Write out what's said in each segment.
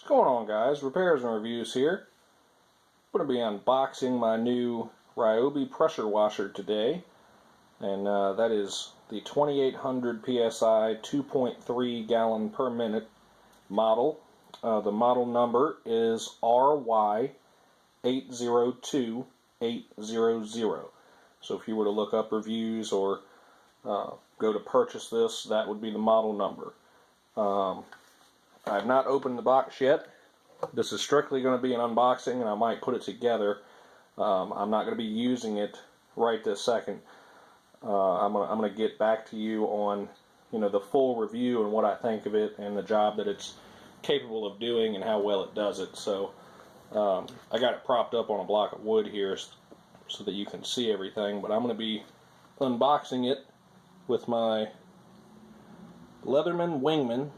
going on, guys? Repairs and reviews here. I'm going to be unboxing my new Ryobi pressure washer today, and that is the 2800 PSI 2.3 gallon per minute model. The model number is RY802800. So if you were to look up reviews or go to purchase this, that would be the model number. I've not opened the box yet. This is strictly going to be an unboxing, and I might put it together. I'm not going to be using it right this second. I'm going to get back to you on, the full review and what I think of it and the job that it's capable of doing and how well it does it. So I got it propped up on a block of wood here so that you can see everything. But I'm going to be unboxing it with my Leatherman Wingman.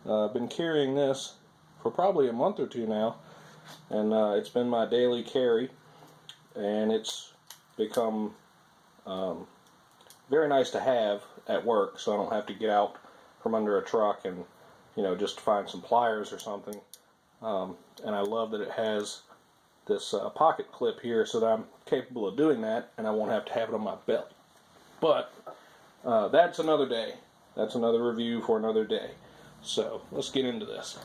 I've been carrying this for probably a month or two now, and it's been my daily carry, and it's become very nice to have at work, so I don't have to get out from under a truck and just find some pliers or something. And I love that it has this pocket clip here so that I'm capable of doing that, and I won't have to have it on my belt. But that's another day. That's another review for another day. So let's get into this.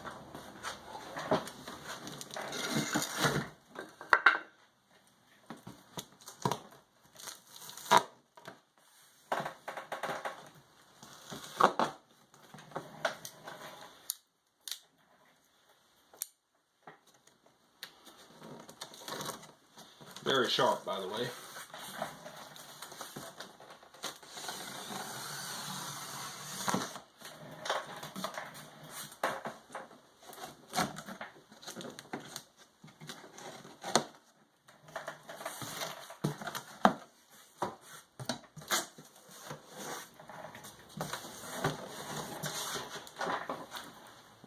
Very sharp, by the way.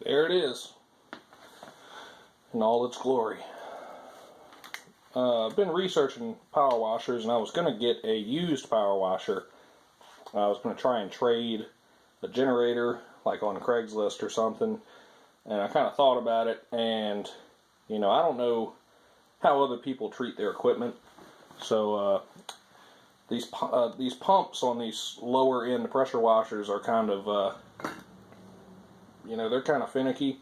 There it is, in all its glory. I've been researching power washers, and I was going to get a used power washer. I was going to try and trade a generator, like on Craigslist or something, and I kind of thought about it, and, I don't know how other people treat their equipment, so these pumps on these lower end pressure washers are kind of, they're kind of finicky.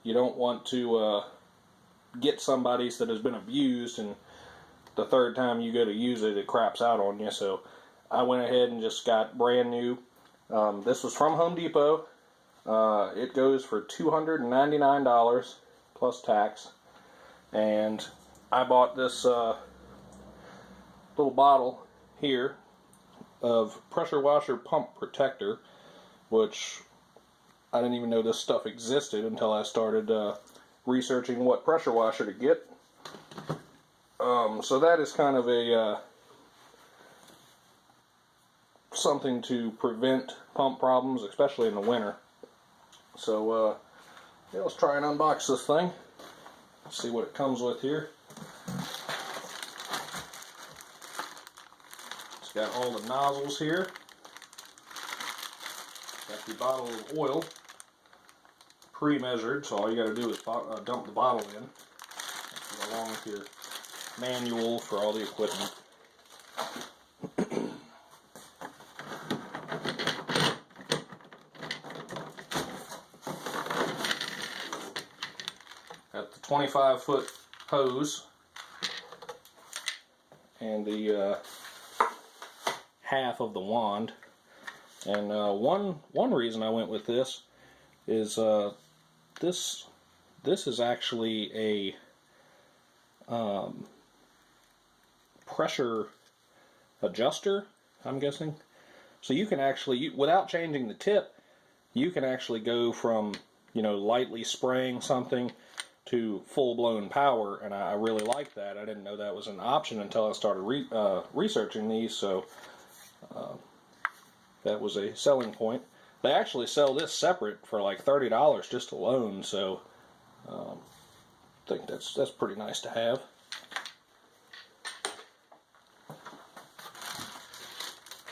You don't want to get somebody's that has been abused, and the third time you go to use it, it craps out on you. So I went ahead and just got brand new. This was from Home Depot. It goes for $299 plus tax, and I bought this little bottle here of pressure washer pump protector, which I didn't even know this stuff existed until I started researching what pressure washer to get. So that is kind of a something to prevent pump problems, especially in the winter. So yeah, let's try and unbox this thing. See what it comes with here. It's got all the nozzles here. Got the bottle of oil pre-measured, so all you got to do is dump the bottle in, along with your manual for all the equipment. Got the 25-foot hose and the half of the wand. And one reason I went with this is this is actually a pressure adjuster, I'm guessing. So you can actually, without changing the tip, you can actually go from lightly spraying something to full-blown power, and I really like that. I didn't know that was an option until I started researching these, so that was a selling point. They actually sell this separate for like $30 just alone, so I think that's pretty nice to have.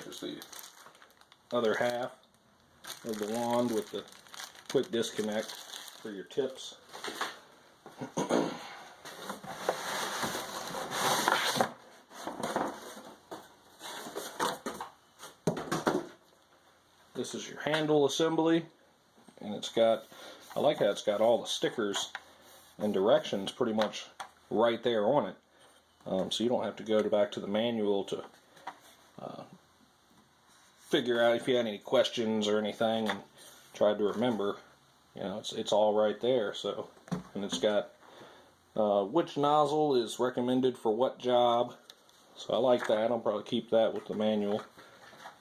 There's the other half of the wand with the quick disconnect for your tips. This is your handle assembly, and it's got, I like how it's got all the stickers and directions pretty much right there on it. So you don't have to go back to the manual to figure out if you had any questions or anything and try to remember. You know, it's all right there. So, and it's got which nozzle is recommended for what job. So I like that. I'll probably keep that with the manual.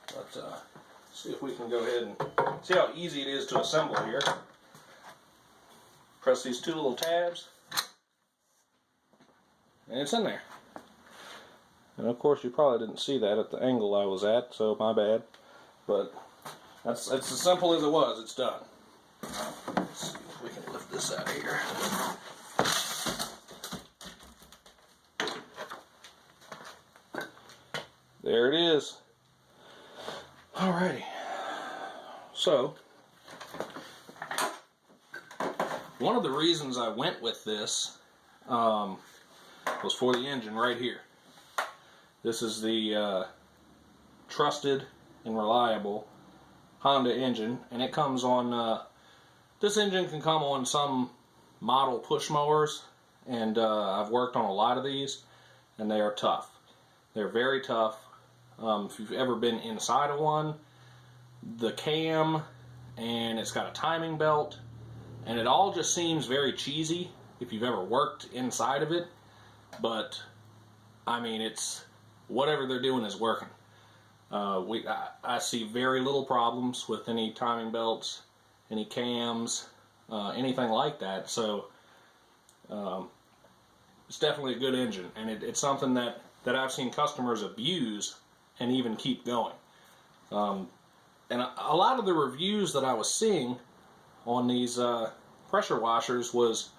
But see if we can go ahead and see how easy it is to assemble here. Press these two little tabs, and it's in there. And of course, you probably didn't see that at the angle I was at, so my bad. But that's as simple as it was. It's done. Let's see if we can lift this out of here. There it is. Alrighty. So, one of the reasons I went with this was for the engine right here. This is the trusted and reliable Honda engine, and it comes on, this engine can come on some model push mowers, and I've worked on a lot of these, and they are tough. They're very tough. If you've ever been inside of one, the cam, and it's got a timing belt, and it all just seems very cheesy if you've ever worked inside of it, but I mean, it's whatever they're doing is working. I see very little problems with any timing belts, any cams, anything like that. So it's definitely a good engine, and it's something that I've seen customers abuse and even keep going. And a lot of the reviews that I was seeing on these pressure washers was,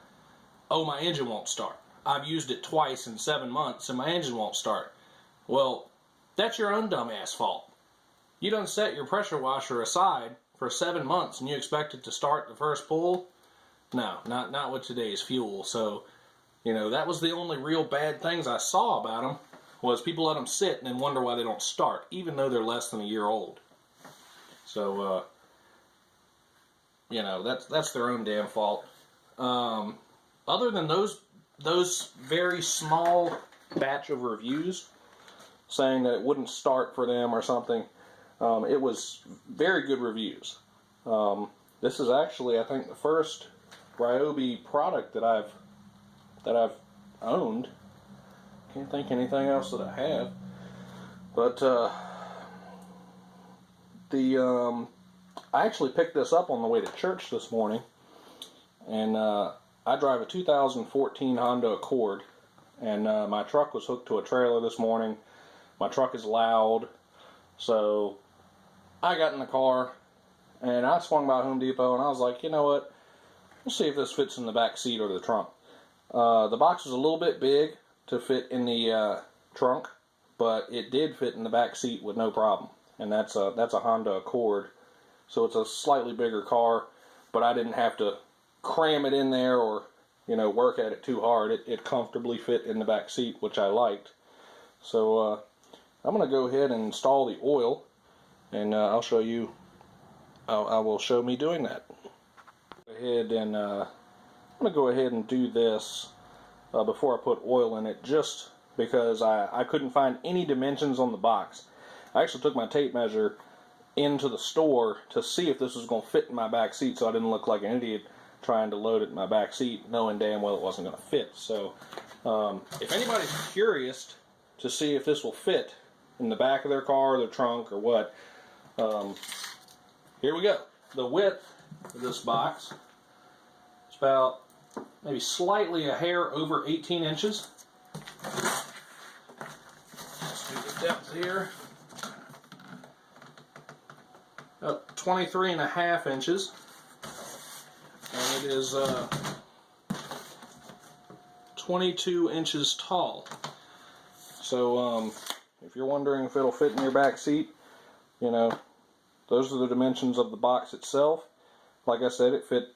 oh, my engine won't start. I've used it twice in 7 months and my engine won't start. Well, that's your own dumbass fault. You done set your pressure washer aside for 7 months and you expect it to start the first pull? No, not with today's fuel. So, you know, that was the only real bad things I saw about them, was people let them sit and then wonder why they don't start, even though they're less than a year old. So, you know, that's their own damn fault. Other than those very small batch of reviews saying that it wouldn't start for them or something, it was very good reviews. This is actually, I think, the first Ryobi product that I've owned. Can't think anything else that I have. But I actually picked this up on the way to church this morning, and I drive a 2014 Honda Accord, and my truck was hooked to a trailer this morning. My truck is loud, so I got in the car and I swung by Home Depot and I was like, you know what, we'll see if this fits in the back seat or the trunk. The box was a little bit big to fit in the trunk, but it did fit in the back seat with no problem. And that's a Honda Accord, so it's a slightly bigger car, but I didn't have to cram it in there or, you know, work at it too hard. It comfortably fit in the back seat, which I liked. So I'm going to go ahead and install the oil, and I'll show you. I will show me doing that. I'm going to go ahead and do this before I put oil in it, just because I couldn't find any dimensions on the box. I actually took my tape measure into the store to see if this was going to fit in my back seat, so I didn't look like an idiot trying to load it in my back seat, knowing damn well it wasn't going to fit. So if anybody's curious to see if this will fit in the back of their car, or their trunk, or what, here we go. The width of this box is about maybe slightly a hair over 18 inches. Let's do the depth here. About 23.5 inches. And it is 22 inches tall. So if you're wondering if it'll fit in your back seat, you know, those are the dimensions of the box itself. Like I said, it fit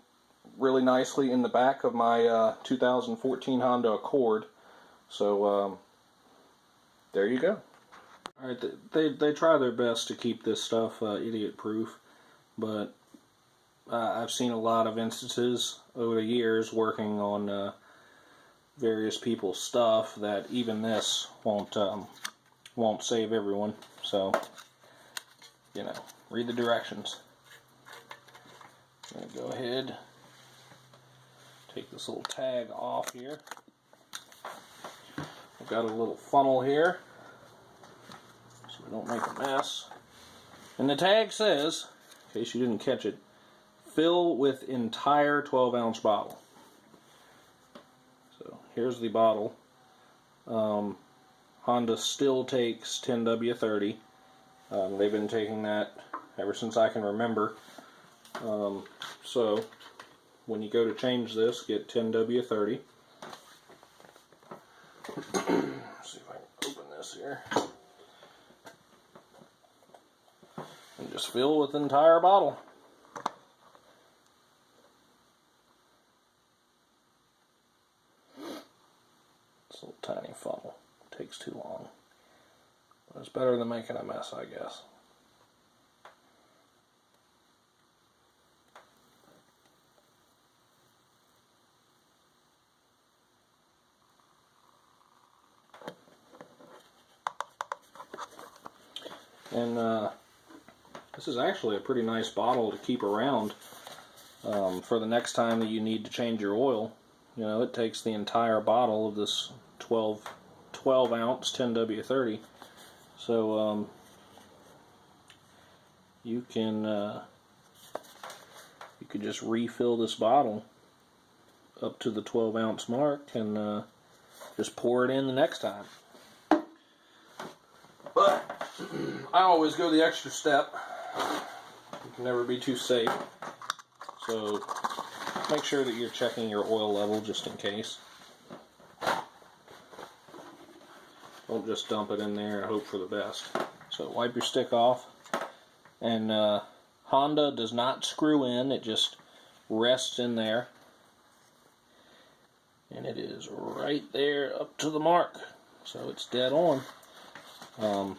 really nicely in the back of my 2014 Honda Accord. So there you go. Alright, they try their best to keep this stuff idiot proof. but I've seen a lot of instances over the years working on various people's stuff that even this won't save everyone. So, you know, read the directions. I'm going to go ahead, take this little tag off here. I've got a little funnel here so we don't make a mess. And the tag says, in case you didn't catch it, fill with entire 12-ounce bottle. So here's the bottle. Honda still takes 10W30. They've been taking that ever since I can remember. So when you go to change this, get 10W30. See if I can open this here. And just fill with the entire bottle. This little tiny funnel takes too long. But it's better than making a mess, I guess. And this is actually a pretty nice bottle to keep around for the next time that you need to change your oil. You know, it takes the entire bottle of this 12 ounce 10W30. So you can just refill this bottle up to the 12 ounce mark and just pour it in the next time. But I always go the extra step. You can never be too safe. So make sure that you're checking your oil level just in case. Don't just dump it in there and hope for the best. So wipe your stick off. And Honda does not screw in, it just rests in there. And it is right there up to the mark. So it's dead on.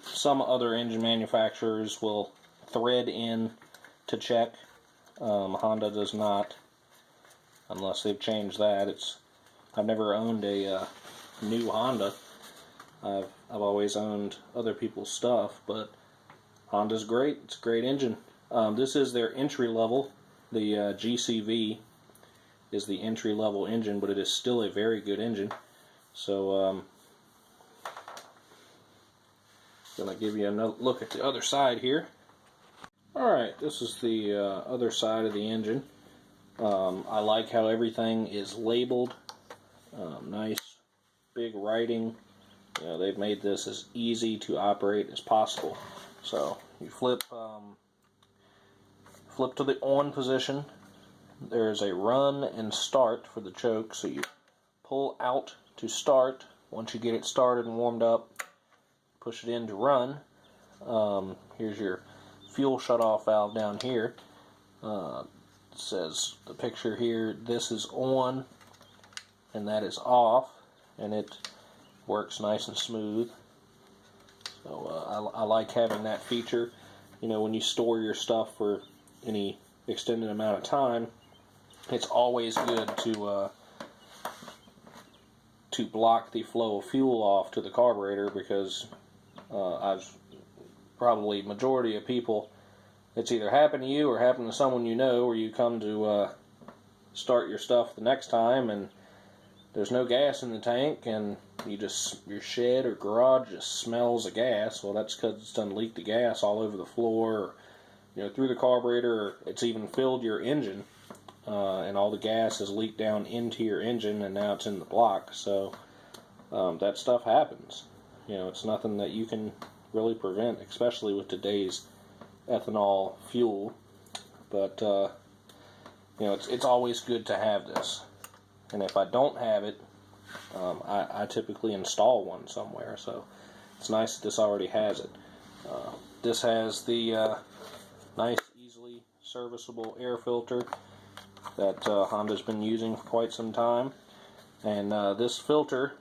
Some other engine manufacturers will thread in to check. Honda does not, unless they've changed that. I've never owned a new Honda. I've always owned other people's stuff, but Honda's great. It's a great engine. This is their entry level. The GCV is the entry level engine, but it is still a very good engine. So gonna give you another look at the other side here. Alright, this is the other side of the engine. I like how everything is labeled. Nice big writing. You know, they've made this as easy to operate as possible. So you flip to the on position. There's a run and start for the choke. So you pull out to start. Once you get it started and warmed up, push it in to run. Here's your fuel shutoff valve down here. It says the picture here, this is on and that is off, and it works nice and smooth. So I like having that feature. You know, when you store your stuff for any extended amount of time, it's always good to block the flow of fuel off to the carburetor, because I've probably majority of people, it's either happened to you or happened to someone you know, where you come to start your stuff the next time and there's no gas in the tank, and your shed or garage just smells of gas. Well, that's because it's done leaked the gas all over the floor, or, you know, through the carburetor, or it's even filled your engine, and all the gas has leaked down into your engine, and now it's in the block. So that stuff happens. You know, it's nothing that you can really prevent, especially with today's ethanol fuel. But you know, it's always good to have this. And if I don't have it, I typically install one somewhere. So it's nice that this already has it. This has the nice, easily serviceable air filter that Honda's been using for quite some time. And this filter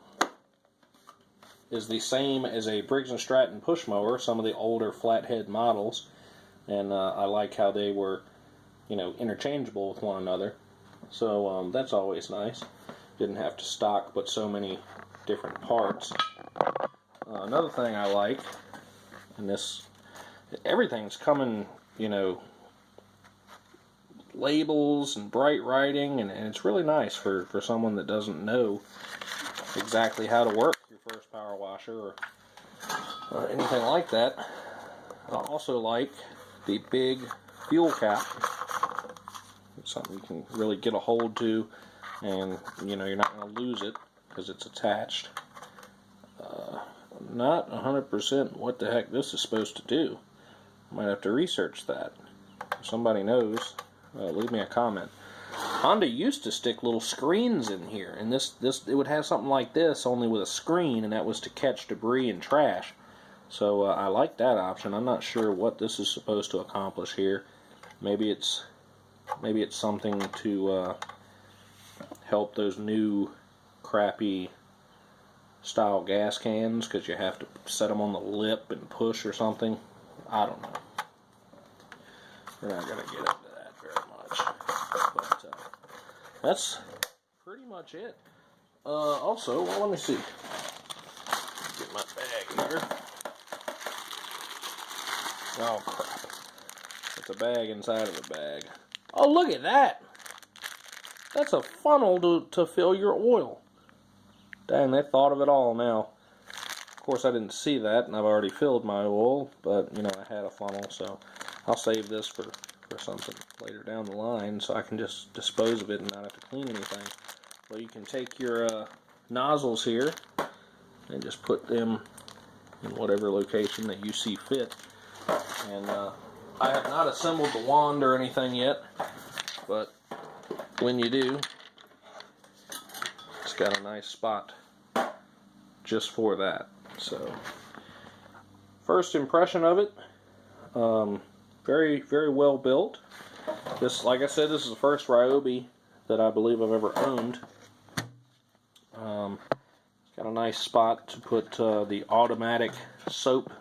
is the same as a Briggs & Stratton push mower, some of the older flathead models. and I like how they were, you know, interchangeable with one another. So that's always nice. Didn't have to stock but so many different parts. Another thing I like, and this, everything's coming, you know, labels and bright writing, and it's really nice for someone that doesn't know exactly how to work your first power washer or anything like that. I also like the big fuel cap. It's something you can really get a hold to, and you know, you're not going to lose it because it's attached. I'm not 100% what the heck this is supposed to do. I might have to research that. If somebody knows, leave me a comment. Honda used to stick little screens in here, and this it would have something like this, only with a screen, and that was to catch debris and trash. So I like that option. I'm not sure what this is supposed to accomplish here. Maybe it's something to help those new crappy style gas cans, because you have to set them on the lip and push or something. I don't know. We're not going to get into that very much. But that's pretty much it. Also, well, let me see. Get my bag here. Oh, crap. It's a bag inside of a bag. Oh, look at that! That's a funnel to fill your oil. Dang, they thought of it all now. Of course, I didn't see that, and I've already filled my oil, but, you know, I had a funnel, so I'll save this for something later down the line, so I can just dispose of it and not have to clean anything. Well, you can take your nozzles here and just put them in whatever location that you see fit. And I have not assembled the wand or anything yet, but when you do, it's got a nice spot just for that. So, first impression of it, very, very well built. This, like I said, this is the first Ryobi that I believe I've ever owned. It's got a nice spot to put the automatic soap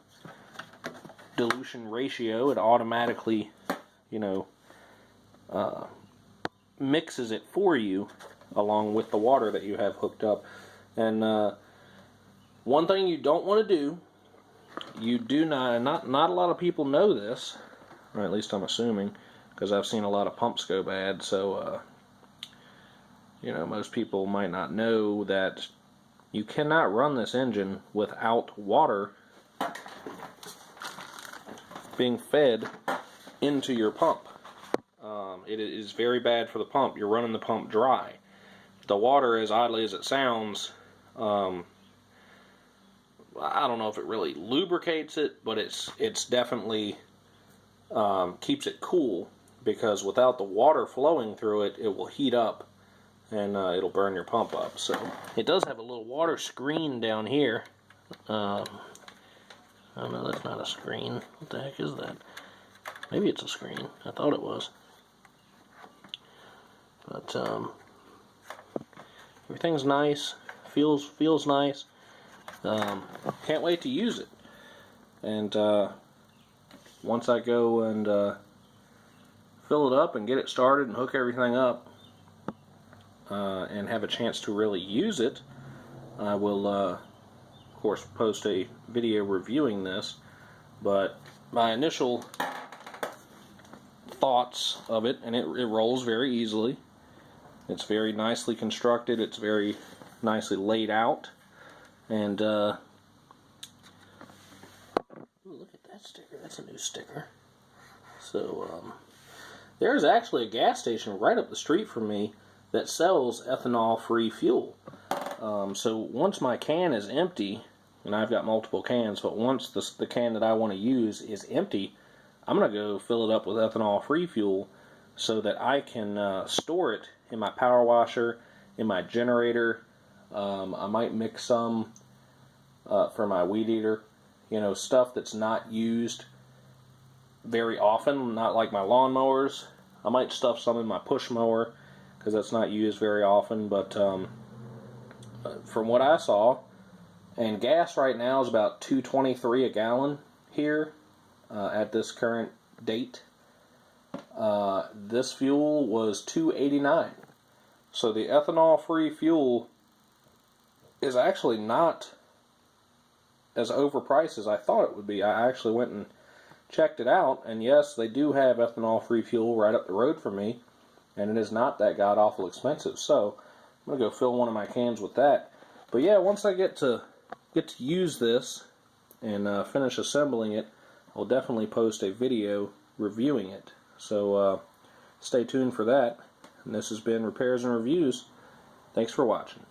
dilution ratio. It automatically, you know, mixes it for you along with the water that you have hooked up. And one thing you don't want to do, you do not a lot of people know this, or at least I'm assuming, because I've seen a lot of pump scope ads, so you know, most people might not know that you cannot run this engine without water being fed into your pump. It is very bad for the pump. You're running the pump dry. The water, as oddly as it sounds, I don't know if it really lubricates it, but it's definitely keeps it cool, because without the water flowing through it, it will heat up and it'll burn your pump up. So it does have a little water screen down here. Oh no, that's not a screen. What the heck is that? Maybe it's a screen. I thought it was. But everything's nice. Feels nice. Can't wait to use it. And once I go and fill it up and get it started and hook everything up and have a chance to really use it, I will of course post a video reviewing this. But my initial thoughts of it, and it rolls very easily. It's very nicely constructed. It's very nicely laid out. And ooh, look at that sticker. That's a new sticker. So there's actually a gas station right up the street from me that sells ethanol-free fuel. So once my can is empty, and I've got multiple cans, but once the can that I want to use is empty, I'm going to go fill it up with ethanol-free fuel so that I can store it in my power washer, in my generator. I might mix some for my weed eater. You know, stuff that's not used very often, not like my lawnmowers. I might stuff some in my push mower because that's not used very often. But from what I saw, and gas right now is about $2.23 a gallon here at this current date. This fuel was $2.89. So the ethanol-free fuel is actually not as overpriced as I thought it would be. I actually went and checked it out, and yes, they do have ethanol-free fuel right up the road from me, and it is not that god-awful expensive. So I'm gonna go fill one of my cans with that. But yeah, once I get to use this and finish assembling it, I'll definitely post a video reviewing it. So stay tuned for that. And this has been Repairs and Reviews. Thanks for watching.